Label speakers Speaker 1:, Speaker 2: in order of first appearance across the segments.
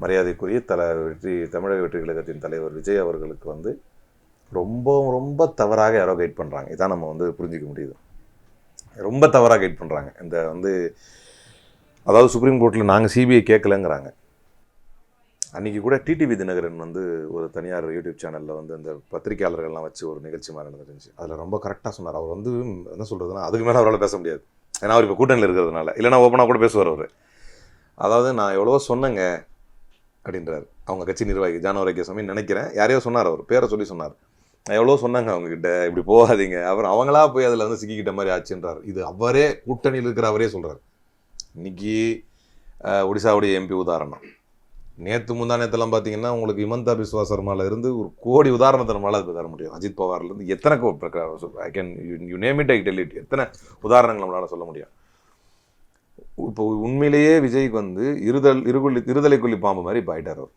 Speaker 1: மரியாதைக்குரிய தமிழக வெற்றி கழகத்தின் தலைவர் விஜய் அவர்களுக்கு வந்து ரொம்ப ரொம்ப தவறாக யாரோ கைட் பண்ணுறாங்க. இதான் நம்ம வந்து புரிஞ்சிக்க முடியுது. ரொம்ப தவறாக கைட் பண்ணுறாங்க. இந்த வந்து அதாவது சுப்ரீம் கோர்ட்டில் நாங்கள் சிபிஐ கேட்கலங்கிறாங்க. அன்றைக்கி கூட டிடிவி தினகரன் வந்து ஒரு தனியார் யூடியூப் சேனலில் வந்து அந்த பத்திரிகையாளர்கள்லாம் வச்சு ஒரு நிகழ்ச்சி மாதிரி நடந்துருந்துச்சு. அதில் ரொம்ப கரெக்டாக சொன்னார். அவர் வந்து என்ன சொல்கிறதுனா, அதுக்கு மேலே அவரால் பேச முடியாது, ஏன்னா அவர் இப்போ கூட்டணியில் இருக்கிறதுனால. இல்லைனா ஓப்பனாக கூட பேசுவார் அவர். அதாவது நான் எவ்வளவோ சொன்னேங்க அப்படின்றார். அவங்க கட்சி நிர்வாகி ஜானவரி கேசாமி நினைக்கிறேன், யாரையோ சொன்னார், அவர் பேரை சொல்லி சொன்னார். நான் எவ்வளோ சொன்னாங்க அவங்கக்கிட்ட, இப்படி போகாதீங்க, அவர் அவங்களா போய் அதில் வந்து சிக்கிக்கிட்ட மாதிரி ஆச்சுன்றார். இது அவரே கூட்டணியில் இருக்கிற அவரே சொல்கிறார். இன்றைக்கி ஒடிசாவுடைய எம்பி உதாரணம், நேற்று முந்தா நேற்றுலாம் பார்த்தீங்கன்னா உங்களுக்கு ஹிமந்தா பிஸ்வா சர்மாவில் இருந்து ஒரு கோடி உதாரணத்தை நம்மளால் அது தர முடியும். அஜித் பவார்லேருந்து எத்தனை I can you name it, I tell it, எத்தனை உதாரணங்கள் நம்மளால் சொல்ல முடியும். இப்போ உண்மையிலேயே விஜய்க்கு வந்து இருதலை கொல்லி பாம்பு மாதிரி இப்போ ஆகிட்டார் அவர்.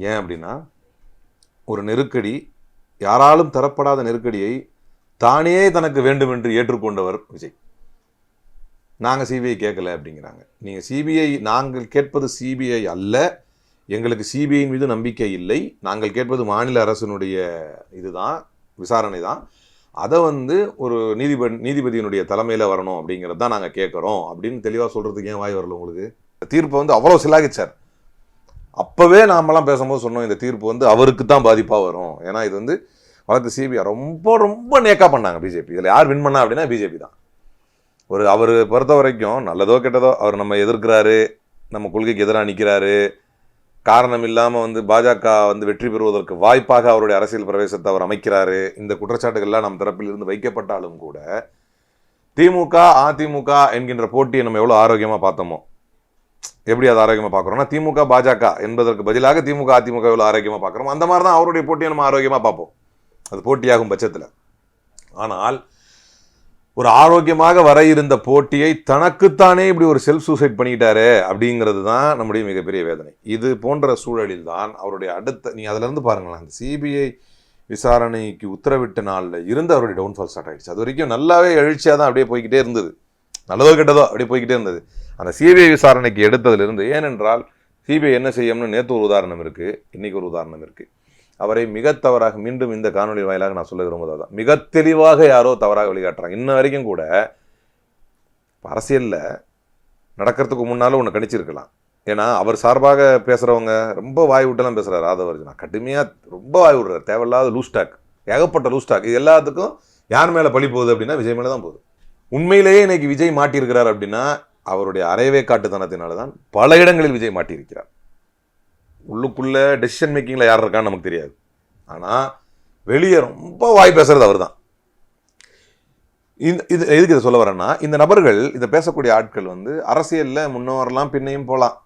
Speaker 1: ஏன் அப்படின்னா, ஒரு நெருக்கடி, யாராலும் தரப்படாத நெருக்கடியை தானே தனக்கு வேண்டும் என்று ஏற்றுக்கொண்டவர் விஜய். நாங்கள் சிபிஐ கேட்கல அப்படிங்கிறாங்க. நீங்கள் சிபிஐ, நாங்கள் கேட்பது சிபிஐ அல்ல, எங்களுக்கு சிபிஐயின் மீது நம்பிக்கை இல்லை, நாங்கள் கேட்பது மாநில அரசினுடைய இதுதான், விசாரணை தான், அதை வந்து ஒரு நீதிபதியினுடைய தலைமையில் வரணும் அப்படிங்கிறது தான் நாங்கள் கேட்குறோம் அப்படின்னு தெளிவாக சொல்கிறதுக்கு ஏன் வாய் வரல உங்களுக்கு? தீர்ப்பை வந்து அவ்வளோ சிலாகிச்சார். அப்போவே நாமெல்லாம் பேசும்போது சொன்னோம், இந்த தீர்ப்பு வந்து அவருக்கு தான் பாதிப்பாக வரும். ஏன்னா இது வந்து வழக்கு சிபிஐ ரொம்ப ரொம்ப நேக்காக பண்ணாங்க பிஜேபி. இதில் யார் வின் பண்ணா அப்படின்னா பிஜேபி தான். அவர் பொறுத்த வரைக்கும் நல்லதோ கெட்டதோ அவர் நம்ம எதிர்க்கிறாரு, நம்ம கொள்கைக்கு எதிராக நிற்கிறாரு, காரணம் இல்லாமல் வந்து பாஜக வந்து வெற்றி பெறுவதற்கு வாய்ப்பாக அவருடைய அரசியல் பிரவேசத்தை அவர் அமைக்கிறாரு. இந்த குற்றச்சாட்டுகள்லாம் நம் தரப்பில் இருந்து வைக்கப்பட்டாலும் கூட திமுக அதிமுக என்கின்ற போட்டியை நம்ம எவ்வளோ ஆரோக்கியமாக பார்த்தோமோ, எப்படி அது ஆரோக்கியமாக பார்க்குறோம்னா, திமுக பாஜக என்பதற்கு பதிலாக திமுக அதிமுக எவ்வளோ ஆரோக்கியமாக பார்க்குறோம், அந்த மாதிரி தான் அவருடைய போட்டியை நம்ம ஆரோக்கியமாக பார்ப்போம், அது போட்டியாகும் பட்சத்தில். ஆனால் ஒரு ஆரோக்கியமாக வர இருந்த போட்டியை தனக்குத்தானே இப்படி ஒரு செல்ஃப் சூசைட் பண்ணிக்கிட்டாரு அப்படிங்கிறது தான் நம்முடைய மிகப்பெரிய வேதனை. இது போன்ற சூழலில் தான் அவருடைய அடுத்த, நீங்கள் அதிலிருந்து பாருங்களேன், அந்த சிபிஐ விசாரணைக்கு உத்தரவிட்ட நாளில் இருந்து அவருடைய டவுன்ஃபால் ஸ்டார்ட் ஆகிடுச்சு. அது வரைக்கும் நல்லாவே எழுச்சியாக தான் அப்படியே போய்கிட்டே இருந்தது, நல்லதோ கெட்டதோ அப்படியே போய்கிட்டே இருந்தது. அந்த சிபிஐ விசாரணைக்கு எடுத்ததிலிருந்து, ஏனென்றால் சிபிஐ என்ன செய்யும்னு நேற்று ஒரு உதாரணம் இருக்குது, இன்றைக்கி ஒரு உதாரணம் இருக்குது. அவரை மிக தவறாக, மீண்டும் இந்த காணொலி வாயிலாக நான் சொல்ல விரும்புவது தான், மிக தெளிவாக யாரோ தவறாக வழிகாட்டுறாங்க. இன்ன வரைக்கும் கூட அரசியலில் நடக்கிறதுக்கு முன்னாலும் ஒன்று கணிச்சிருக்கலாம். ஏன்னா அவர் சார்பாக பேசுகிறவங்க ரொம்ப வாய் விட்டுலாம் பேசுகிறார். ராதவர்ஜனா கடுமையாக ரொம்ப வாய் விடுறார், தேவையில்லாத லூஸ் டாக், ஏகப்பட்ட லூஸ் டாக். இது எல்லாத்துக்கும் யார் மேலே பழி போகுது அப்படின்னா விஜய் மேலே தான் போகுது. உண்மையிலேயே இன்னைக்கு விஜய் மாட்டியிருக்கிறார் அப்படின்னா அவருடைய அரைவே காட்டுத்தனத்தினால தான் பல இடங்களில் விஜய் மாட்டியிருக்கிறார். உள்ளுக்குள்ளே டெசிஷன் மேக்கிங்கில் யார் இருக்கான்னு நமக்கு தெரியாது, ஆனால் வெளியே ரொம்ப வாய் பேசுறது அவர் தான். இது எதுக்கு இதை சொல்ல வரேன்னா, இந்த நபர்கள், இதை பேசக்கூடிய ஆட்கள் வந்து அரசியலில் முன்னும் வரலாம் பின்னையும் போகலாம்,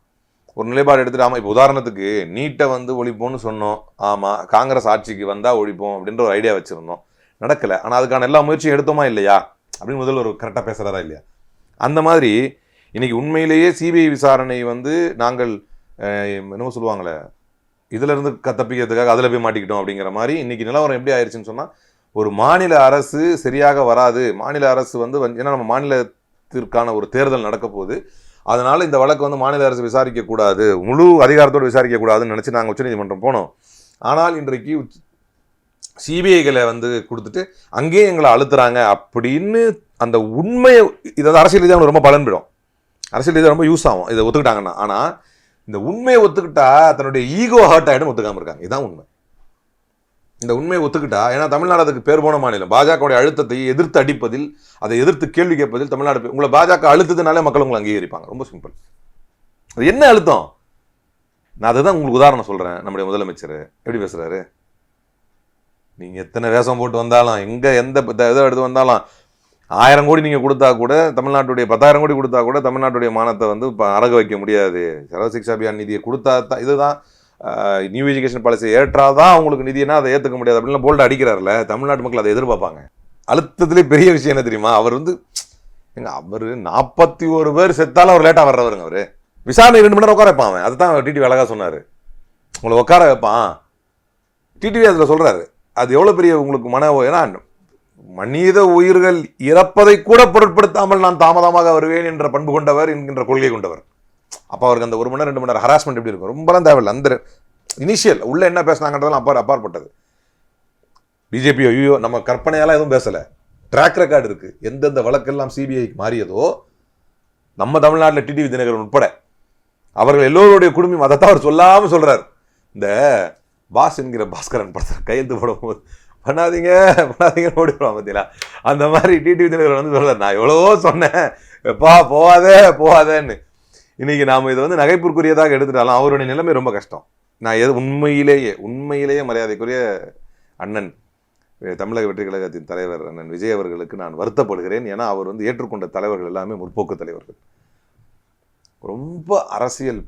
Speaker 1: ஒரு நிலைப்பாடு எடுத்துட்டு. ஆமாம், இப்போ உதாரணத்துக்கு நீட்டை வந்து ஒழிப்போம்னு சொன்னோம், ஆமாம் காங்கிரஸ் ஆட்சிக்கு வந்தால் ஒழிப்போம் அப்படின்ற ஒரு ஐடியா வச்சுருந்தோம், நடக்கலை. ஆனால் அதுக்கான எல்லா முயற்சியும் எடுத்தோமா இல்லையா அப்படின்னு முதல்ல ஒரு கரெக்டாக பேசுகிறாரா இல்லையா? அந்த மாதிரி இன்னைக்கு உண்மையிலேயே சிபிஐ விசாரணை வந்து நாங்கள் என்னமோ சொல்லுவாங்களே, இதில் இருந்து தப்பிக்கிறதுக்காக அதில் போய் மாட்டிக்கிட்டோம் அப்படிங்கிற மாதிரி இன்னைக்கு நிலவரம் எப்படி ஆயிடுச்சுன்னு சொன்னால், ஒரு மாநில அரசு சரியாக வராது, மாநில அரசு வந்து ஏன்னா நம்ம மாநிலத்திற்கான ஒரு தேர்தல் நடக்க போகுது, அதனால் இந்த வழக்கு வந்து மாநில அரசு விசாரிக்கக்கூடாது, முழு அதிகாரத்தோடு விசாரிக்கக்கூடாதுன்னு நினச்சி நாங்கள் உச்சநீதிமன்றம் போனோம். ஆனால் இன்றைக்கு சிபிஐகளை வந்து கொடுத்துட்டு அங்கேயே எங்களை அழுத்துறாங்க அப்படின்னு அந்த உண்மையை, இதை அரசியல் ரீதியாக ரொம்ப பலன் பெறும், அரசியல் ரீதியாக ரொம்ப யூஸ் ஆகும் இதை ஒத்துக்கிட்டாங்கன்னா. ஆனால் இந்த உண்மையை ஒத்துக்கிட்டா தன்னுடைய ஈகோ ஹர்ட் ஆகிடும், ஒத்துக்காமல் இருக்காங்க. இதுதான் உண்மை. இந்த உண்மையை ஒத்துக்கிட்டா, ஏன்னா தமிழ்நாடு அதுக்கு பேர் போன மாநிலம், பாஜகவுடைய அழுத்தத்தை எதிர்த்து அடிப்பதில், அதை எதிர்த்து கேள்வி கேட்பதில் தமிழ்நாடு, உங்களை பாஜக அழுத்தத்தினாலே மக்கள் உங்களை அங்கீகரிப்பாங்க. ரொம்ப சிம்பிள். அது என்ன அழுத்தம்? நான் அதுதான் உங்களுக்கு உதாரணம் சொல்கிறேன். நம்முடைய முதலமைச்சர் எப்படி பேசுகிறாரு, நீங்கள் எத்தனை வேஷம் போட்டு வந்தாலும், எங்கே எந்த இதை எடுத்து வந்தாலும், 1000 கோடி நீங்கள் கொடுத்தா கூட, தமிழ்நாட்டுடைய 10,000 கோடி கொடுத்தா கூட தமிழ்நாட்டுடைய மானத்தை வந்து இப்போ அடக வைக்க முடியாது. சர்வ சிக்ஷா அபியான் நிதியை கொடுத்தா தான், இதுதான் நியூ எஜுகேஷன் பாலிசி ஏற்றாதான் அவங்களுக்கு நிதினா அதை ஏற்றுக்க முடியாது அப்படின்லாம் போல்டு அடிக்கிறார்ல. தமிழ்நாட்டு மக்கள் அதை எதிர்பார்ப்பாங்க. அழுத்தத்திலே பெரிய விஷயம் என்ன தெரியுமா, அவர் வந்து அவர் 41 பேர் செத்தாலும் அவர் லேட்டாக வர்றவருங்க. அவர் விசாரணை 2 மணி நேரம் உட்கார வைப்பான். அவன் அதுதான் டிடிவி அழகாக சொன்னார், உங்களை உட்கார வைப்பான். டிடிவி அதில் சொல்கிறாரு, அது எவ்வளோ பெரிய உங்களுக்கு ஏன்னா மனித உயிர்கள் இறப்பதை கூட பொருட்படுத்தாமல் நான் தாமதமாக வருவேன் என்ற பண்பு கொண்டவர், என்கின்ற கொள்கை கொண்டவர். அப்போ அவருக்கு அந்த 1 மணி நேரம் 2 மணி நேரம் ஹராஸ்மெண்ட் எப்படி இருக்கும்? ரொம்பலாம் தேவையில்லை. அந்த இனிஷியல் உள்ள என்ன பேசினாங்கன்றதெல்லாம் அப்பாற்பட்டது. பிஜேபி ஐயோ நம்ம கற்பனையாலாம் எதுவும் பேசலை, ட்ராக் ரெக்கார்டு இருக்கு. எந்தெந்த வழக்கெல்லாம் சிபிஐக்கு மாறியதோ நம்ம தமிழ்நாட்டில் டிடிவி தினகரன் உட்பட அவர்கள் எல்லோருடைய குடும்பம் அதைத்தான் அவர் சொல்லாமல் சொல்றாரு. இந்த பாஸ் என்கிற பாஸ்கரன் படத்தில் கையெழுத்து போடும்போது பண்ணாதீங்கன்னு ஓடிடுவான் பார்த்தீங்களா, அந்த மாதிரி டிடிவி தினகரன் வந்து சொல்றாரு, நான் எவ்வளவோ சொன்னேன் எப்பா போவாதேன்னு. இன்னைக்கு நாம் இதை வந்து நகைப்புக்குரியதாக எடுத்துட்டாலும் அவருடைய நிலைமை ரொம்ப கஷ்டம். நான் உண்மையிலேயே மரியாதைக்குரிய அண்ணன் தமிழக வெற்றி கழகத்தின் தலைவர் அண்ணன் விஜய் அவர்களுக்கு நான் வருத்தப்படுகிறேன். ஏன்னா அவர் வந்து ஏற்றுக்கொண்ட தலைவர்கள் எல்லாமே முற்போக்கு தலைவர்கள். ரொம்ப அரசியல்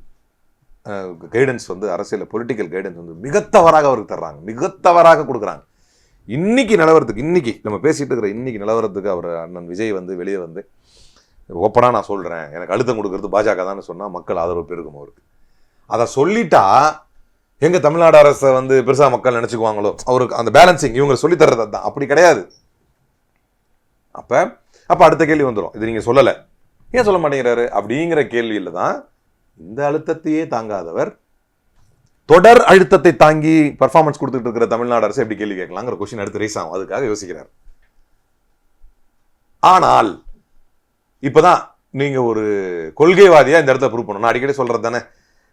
Speaker 1: கைடன்ஸ் வந்து அரசியல் பொலிட்டிக்கல் கைடன்ஸ் வந்து மிகத்தவறாக அவருக்கு தர்றாங்க, மிகத்தவறாக கொடுக்குறாங்க. இன்னைக்கு நம்ம பேசிட்டு இருக்கிற இன்னைக்கு நிலவரத்துக்கு அவர் அண்ணன் விஜய் வந்து வெளியே வந்து ஓப்பனாக நான் சொல்கிறேன், எனக்கு அழுத்தம் கொடுக்கறது பாஜக தான் சொன்னால் மக்கள் ஆதரவு பெருகும் அவருக்கு. அதை சொல்லிட்டா எங்கள் தமிழ்நாடு அரசை வந்து பெருசாக மக்கள் நினச்சிக்குவாங்களோ, அவருக்கு அந்த பேலன்சிங் இவங்க சொல்லித்தர்றது தான். அப்படி கிடையாது. அப்போ அடுத்த கேள்வி வந்துடும், இது நீங்கள் சொல்லலை, ஏன் சொல்ல மாட்டேங்கிறாரு அப்படிங்கிற கேள்வியில் தான் இந்த அழுத்தத்தையே தாங்காதவர் தொடர் அழுத்தத்தை தாங்கி பர்ஃபார்மன்ஸ் கொடுத்துட்டு இருக்கிற தமிழ்நாடு அரசு எப்படி கேள்வி கேட்கலாங்கிற கொஸ்டின் அடுத்து ரைஸ் ஆகும். அதுக்காக யோசிக்கிறார். ஆனால் இப்போதான் நீங்கள் ஒரு கொள்கைவாதியாக இந்த இடத்துல ப்ரூவ் பண்ணணும். நான் அடிக்கடி சொல்கிறது தானே,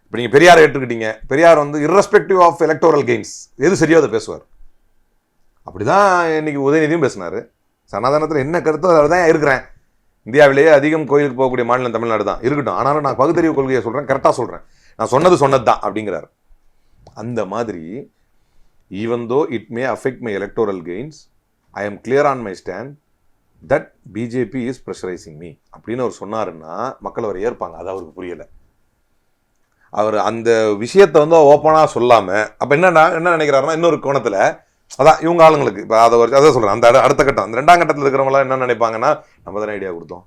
Speaker 1: இப்போ நீங்கள் பெரியார் ஏற்றுக்கிட்டீங்க, பெரியார் வந்து irrespective ஆஃப் எலக்டோரல் கெயின்ஸ் எது சரியோ அதை பேசுவார். அப்படிதான் இன்னைக்கு உதயநிதியும் பேசினார். சனாதனத்தில் என்ன கருத்தோ அதில் தான் இருக்கிறேன், இந்தியாவிலேயே அதிகம் கோயிலுக்கு போகக்கூடிய மாநிலம் தமிழ்நாடு தான், இருக்கட்டும், ஆனாலும் நான் பகுத்தறிவு கொள்கையை சொல்கிறேன், கரெக்டாக சொல்கிறேன், நான் சொன்னது தான் அப்படிங்கிறார். அந்த மாதிரி even though it may affect my electoral gains, I am clear on my stand that BJP is pressurising me அப்படின்னு அவர் சொன்னாருன்னா மக்கள் அவர் ஏற்பாங்க. அது அவருக்கு புரியலை. அவர் அந்த விஷயத்தை வந்து ஓப்பனாக சொல்லாமல் அப்போ என்ன நினைக்கிறாருன்னா, இன்னொரு கோணத்தில் அதான் இவங்க ஆளுங்களுக்கு இப்போ அதை சொல்கிறேன், அந்த அடுத்த கட்டம், அந்த 2ஆம் கட்டத்தில் இருக்கிறவங்களாம் என்ன நினைப்பாங்கன்னா, நம்ம தானே ஐடியா கொடுத்தோம்,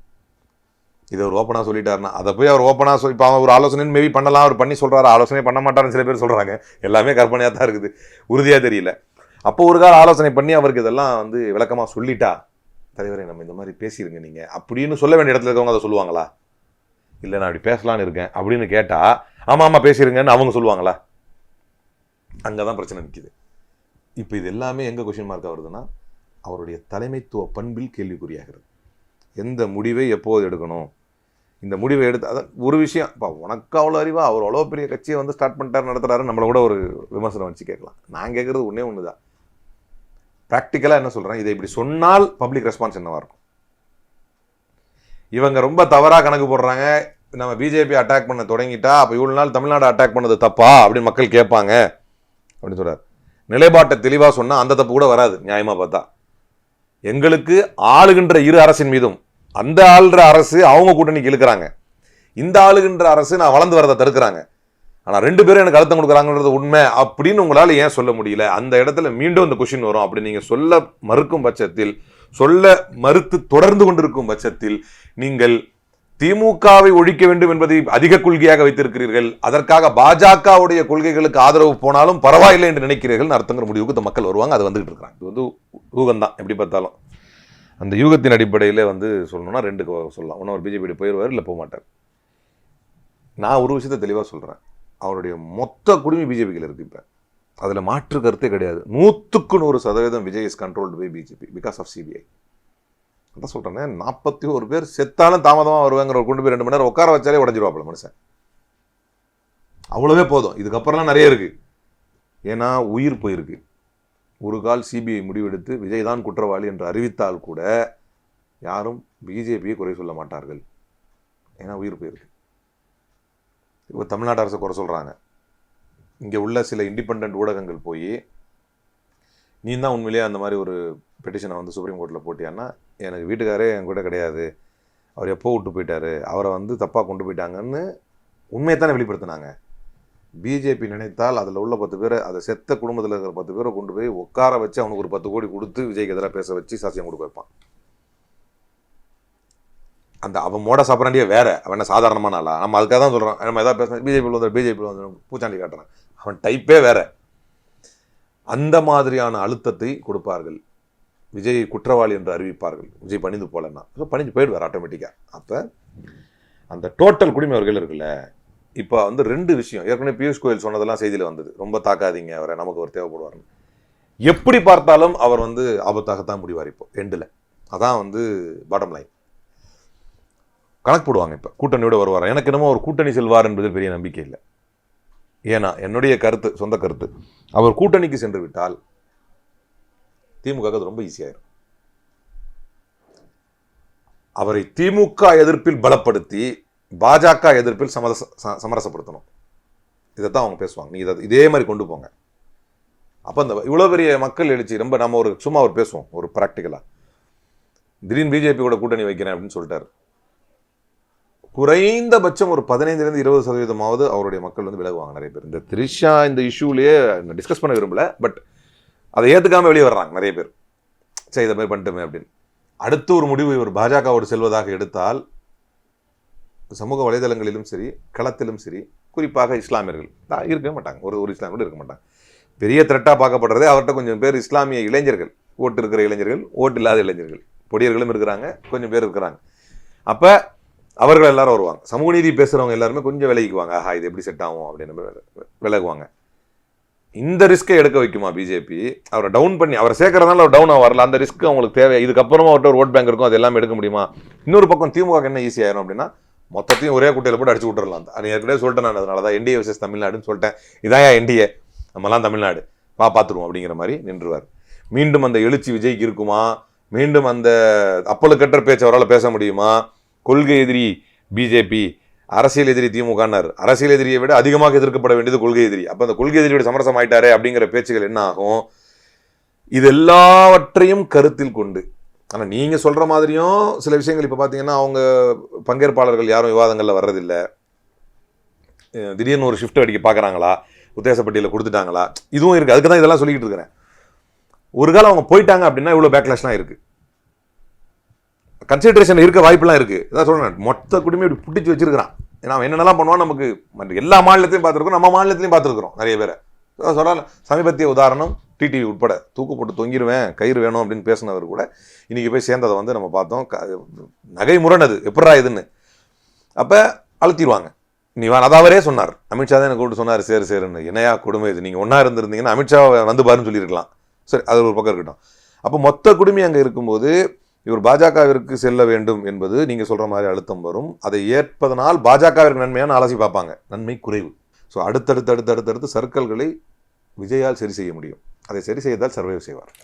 Speaker 1: இதை ஒரு ஓப்பனாக சொல்லிட்டாருன்னா அதை போய் அவர் ஓப்பனாக சொல்லி இப்போ ஒரு ஆலோசனை மேபி பண்ணலாம், அவர் பண்ணி சொல்கிறாரு, ஆலோசனை பண்ண மாட்டாருன்னு சில பேர் சொல்கிறாங்க. எல்லாமே கற்பனையாக தான் இருக்குது, உறுதியாக தெரியல. அப்போ ஒரு கால ஆலோசனை பண்ணி அவருக்கு இதெல்லாம் வந்து விளக்கமாக சொல்லிட்டா, தலைவரை நம்ம இந்த மாதிரி பேசிடுங்க நீங்கள் அப்படின்னு சொல்ல வேண்டிய இடத்துல இருக்கவங்க அதை சொல்லுவாங்களா? இல்லை நான் அப்படி பேசலான்னு இருக்கேன் அப்படின்னு கேட்டால் ஆமாம் பேசிடுங்கன்னு அவங்க சொல்லுவாங்களா? அங்கே தான் பிரச்சனை நிற்கிது. இப்போ இது எல்லாமே எங்கே கொஸ்டின் மார்க்காக வருதுன்னா, அவருடைய தலைமைத்துவ பண்பில் கேள்விக்குறியாகிறது. எந்த முடிவை எப்போது எடுக்கணும், இந்த முடிவை எடுத்து அதான் ஒரு விஷயம். இப்போ உனக்கு அவ்வளோ அறிவா, அவர் அவ்வளோ பெரிய கட்சியை வந்து ஸ்டார்ட் பண்ணிட்டாரு நடத்துகிறாரு, நம்மளை கூட ஒரு விமர்சனம் வச்சு கேட்கலாம். நான் கேட்குறது ஒன்று தான், ப்ராக்டிக்கலாக என்ன சொல்கிறேன், இதை இப்படி சொன்னால் பப்ளிக் ரெஸ்பான்ஸ் என்னவாக இருக்கும்? இவங்க ரொம்ப தவறாக கணக்கு போடுறாங்க, நம்ம பிஜேபி அட்டாக் பண்ண தொடங்கிட்டா அப்போ இவ்வளோ நாள் தமிழ்நாடு அட்டாக் பண்ணது தப்பா அப்படின்னு மக்கள் கேட்பாங்க அப்படின்னு சொல்கிறார். நிலைப்பாட்டை தெளிவாக சொன்னால் அந்த தப்பு கூட வராது. நியாயமாக பார்த்தா எங்களுக்கு ஆளுகின்ற இரு அரசின் மீதும், அந்த ஆளுகிற அரசு அவங்க கூட்டணிக்கு இழுக்கிறாங்க, இந்த ஆளுகின்ற அரசு நான் வளர்ந்து வரதை தடுக்கிறாங்க, ஆனால் 2 பேரும் எனக்கு அழுத்தம் கொடுக்குறாங்கன்றது உண்மை அப்படின்னு உங்களால் ஏன் சொல்ல முடியல? அந்த இடத்துல மீண்டும் இந்த கொஸ்டின் வரும். அப்படி நீங்கள் சொல்ல மறுக்கும் பட்சத்தில், சொல்ல மறுத்து தொடர்ந்து கொண்டிருக்கும் பட்சத்தில், நீங்கள் திமுகவை ஒழிக்க வேண்டும் என்பதை அதிக கொள்கையாக வைத்திருக்கிறீர்கள், அதற்காக பாஜகவுடைய கொள்கைகளுக்கு ஆதரவு போனாலும் பரவாயில்லை என்று நினைக்கிறீர்கள் அர்த்தங்கிற முடிவுக்கு இந்த மக்கள் வருவாங்க. அது வந்துகிட்டு இருக்கிறாங்க. இது வந்து யூகம்தான் எப்படி பார்த்தாலும். அந்த யூகத்தின் அடிப்படையில் வந்து சொல்லணும்னா 2 சொல்லலாம். ஒன்று அவர் பிஜேபி போயிடுவார், இல்லை போக மாட்டார். நான் ஒரு விஷயத்தை தெளிவாக சொல்கிறேன், அவருடைய மொத்த குடுமி பிஜேபியில் இருக்குது. இப்போ அதில் மாற்று கருத்தே கிடையாது. 100% Vijay is controlled by BJP because of CBI. அதான் சொல்கிறேன், 41 பேர் செத்தாலும் தாமதமாக வருவாங்கிற ஒரு கொண்டு போய் 2 மணி நேரம் உட்கார வச்சாலே உடஞ்சிருவாப்புல மனுஷன். அவ்வளோவே போதும். இதுக்கப்புறம்லாம் நிறைய இருக்குது. ஏன்னா உயிர் போயிருக்கு. ஒரு கால் சிபிஐ முடிவெடுத்து விஜய் தான் குற்றவாளி என்று அறிவித்தால் கூட யாரும் பிஜேபியை குறை சொல்ல மாட்டார்கள். ஏன்னா உயிர் போயிருக்கு. இப்போ தமிழ்நாடு அரசு குறை சொல்கிறாங்க. இங்கே உள்ள சில இண்டிபெண்ட் ஊடகங்கள் போய் நீ தான் உண்மையிலேயே அந்த மாதிரி ஒரு பெட்டிஷனை வந்து சுப்ரீம் கோர்ட்டில் போட்டியான்னா, எனக்கு வீட்டுக்காரே என் கூட கிடையாது, அவர் எப்போ விட்டு போயிட்டாரு, அவரை வந்து தப்பாக கொண்டு போயிட்டாங்கன்னு உண்மையை தானே வெளிப்படுத்தினாங்க. பிஜேபி நினைத்தால் அதில் உள்ள 10 பேரை, அதை செத்த குடும்பத்தில் இருக்கிற 10 பேரை கொண்டு போய் உட்கார வச்சு அவனுக்கு ஒரு 10 கோடி கொடுத்து விஜய்க்கு எதிராக பேச வச்சு சாட்சியம் கொடுக்க வைப்பான். அந்த அவன் மோட சாப்பிட்றாண்டியே வேற, அவன் என்ன சாதாரணமான ஆளா? நம்ம அதுக்காக தான் சொல்கிறோம், நம்ம எதாவது பேசுகிறோம் பிஜேபியில் வந்து பூச்சாண்டி காட்டுறான், அவன் டைப்பே வேற. அந்த மாதிரியான அழுத்தத்தை கொடுப்பார்கள். விஜய் குற்றவாளி என்று அறிவிப்பார்கள். விஜய் பணிந்து போலன்னா பணிஞ்சு போயிடுவார் ஆட்டோமேட்டிக்காக. அப்போ அந்த டோட்டல் குடிமை அவர்கள் இருக்குல்ல, இப்போ வந்து 2 விஷயம். ஏற்கனவே பியூஷ் கோயல் சொன்னதெல்லாம் செய்தியில் வந்தது. ரொம்ப தாக்காதீங்க அவரை, நமக்கு ஒரு தேவைப்படுவார்னு. எப்படி பார்த்தாலும் அவர் வந்து ஆபத்தாகத்தான் முடிவார் இப்போ எண்டில். அதான் வந்து பாட்டம் லைன். கணக்கு போடுவாங்க இப்போ கூட்டணியோட வருவார். எனக்கு என்னமோ ஒரு கூட்டணி செல்வார் என்பதில் பெரிய நம்பிக்கை இல்லை. ஏன்னா என்னுடைய கருத்து, சொந்த கருத்து, அவர் கூட்டணிக்கு சென்று விட்டால் திமுக அது ரொம்ப ஈஸியாயிரும். அவரை திமுக எதிர்ப்பில் பலப்படுத்தி பாஜக எதிர்ப்பில் சமரசப்படுத்தணும். இதைத்தான் அவங்க பேசுவாங்க. நீ இதை இதே மாதிரி கொண்டு போங்க. அப்போ அந்த இவ்வளோ பெரிய மக்கள் எழுச்சி ரொம்ப நம்ம ஒரு சும்மா ஒரு பேசுவோம் ஒரு ப்ராக்டிக்கலாக. திடீர்னு பிஜேபி கூட கூட்டணி வைக்கிறேன் அப்படின்னு சொல்லிட்டாரு. குறைந்தபட்சம் ஒரு 15-20% அவருடைய மக்கள் வந்து விலகுவாங்க. நிறைய பேர் இந்த திரிஷா இந்த இஷ்யூலேயே டிஸ்கஸ் பண்ண விரும்பல, பட் அதை ஏற்றுக்காமல் வெளியே வர்றாங்க நிறைய பேர். சரி இதை மாதிரி பண்ணிட்டுமே அப்படின்னு. அடுத்து ஒரு முடிவு இவர் பாஜகவோடு செல்வதாக எடுத்தால் சமூக வலைதளங்களிலும் சரி களத்திலும் சரி குறிப்பாக இஸ்லாமியர்கள் இருக்கவே மாட்டாங்க. ஒரு இஸ்லாமியர் கூட இருக்க மாட்டாங்க. பெரிய த்ரெட்டாக பார்க்கப்படுறதே அவர்கிட்ட கொஞ்சம் பேர் இஸ்லாமிய இளைஞர்கள், ஓட்டு இருக்கிற இளைஞர்கள், ஓட்டு இல்லாத இளைஞர்கள், பொடியர்களும் இருக்கிறாங்க, கொஞ்சம் பேர் இருக்கிறாங்க. அப்போ அவர்கள் எல்லாரும் வருவாங்க. சமூக நீதி பேசுகிறவங்க எல்லாருமே கொஞ்சம் விலகிக்குவாங்க. ஆஹா இது எப்படி செட் ஆகும் அப்படின்னு விலகுவாங்க. இந்த ரிஸ்க்கை எடுக்க வைக்குமா பிஜேபி? அவரை டவுன் பண்ணி அவரை சேர்க்கறதுனால அவர் டவுன் வரல. அந்த ரிஸ்க்கு அவங்களுக்கு தேவை. இதுக்கப்புறமா அவர்கிட்ட ஒரு ஓட் பேங்க் இருக்கும், அது எல்லாமே எடுக்க முடியுமா? இன்னொரு பக்கம் திமுக என்ன ஈஸி ஆயிரும் அப்படின்னா மொத்தத்தையும் ஒரே குட்டையில் போட்டு அடிச்சு விட்டுறலாம். அது ஏற்கனவே சொல்லிட்டேன் நான். அதனால தான் என்டிஏ வர்சஸ் தமிழ்நாடுன்னு சொல்லிட்டேன். இதான் என்டிஏ, நம்மலாம் தமிழ்நாடு பார்த்துருவோம் அப்படிங்கிற மாதிரி நின்றுவார். மீண்டும் அந்த எழுச்சி விஜய்க்கு இருக்குமா? மீண்டும் அந்த அப்பழுக்கற்ற பேச்சு அவரால் பேச முடியுமா? கொள்கை எதிரி பிஜேபி, அரசியல் எதிரி திமுகனார். அரசியல் எதிரியை விட அதிகமாக எதிர்க்கப்பட வேண்டியது கொள்கை எதிரி. அப்போ அந்த கொள்கை எதிரியோட சமரசம் ஆயிட்டாரே அப்படிங்கிற பேச்சுகள் என்ன ஆகும்? இது எல்லாவற்றையும் கருத்தில் கொண்டு, ஆனால் நீங்கள் சொல்கிற மாதிரியும் சில விஷயங்கள் இப்போ பார்த்தீங்கன்னா அவங்க பங்கேற்பாளர்கள் யாரும் விவாதங்களில் வர்றதில்லை. திடீர்னு ஒரு ஷிஃப்ட் அடிக்க பார்க்குறாங்களா, உத்தேசப்பட்டியில் கொடுத்துட்டாங்களா, இதுவும் இருக்குது. அதுக்கு தான் இதெல்லாம் சொல்லிக்கிட்டு இருக்கிறேன். ஒரு காலம் அவங்க போயிட்டாங்க அப்படின்னா இவ்வளோ பேக்லாஷ்லாம் இருக்குது. கன்சிடரேஷன் இருக்க வாய்ப்புலாம் இருக்குது. இதான் சொல்கிறேன், மொத்த குடும்பம் இப்படி பிடிச்சி வச்சிருக்கிறான். ஏன்னா அவன் என்னென்னலாம் பண்ணுவான் நமக்கு மற்ற எல்லா மாநிலத்தையும் பார்த்துருக்கோம், நம்ம மாநிலத்திலையும் பார்த்துருக்குறோம் நிறைய பேரை. சொல்லலாம். சமீபத்திய உதாரணம் டிடிவி உட்பட தூக்கு போட்டு தொங்கிடுவேன், கயிறு வேணும் அப்படின்னு பேசினவர் கூட இன்றைக்கி போய் சேர்ந்ததை வந்து நம்ம பார்த்தோம். நகை முரணது எப்படா இதுன்னு. அப்போ அழுத்திடுவாங்க. நீ அது அவரே சொன்னார். அமித்ஷா தான் எனக்கு கூப்பிட்டு சொன்னார் சேருன்னு. என்னையா கொடுமை இது, நீங்கள் ஒன்றா இருந்திருந்தீங்கன்னா அமித்ஷா வந்து பாருன்னு சொல்லியிருக்கலாம். சரி, அது ஒரு பக்கம் இருக்கட்டும். அப்போ மொத்த குடும்பம் அங்கே இருக்கும்போது இவர் பாஜகவிற்கு செல்ல வேண்டும் என்பது நீங்கள் சொல்கிற மாதிரி அழுத்தம் வரும். அதை ஏற்பதனால் பாஜகவிற்கு நன்மையான ஆலோசி பார்ப்பாங்க, நன்மை குறைவு. ஸோ அடுத்தடுத்து சர்க்கிள்களை விஜயால் சரி செய்ய முடியும். அதை சரி செய்தால் சர்வைவ் செய்வார்.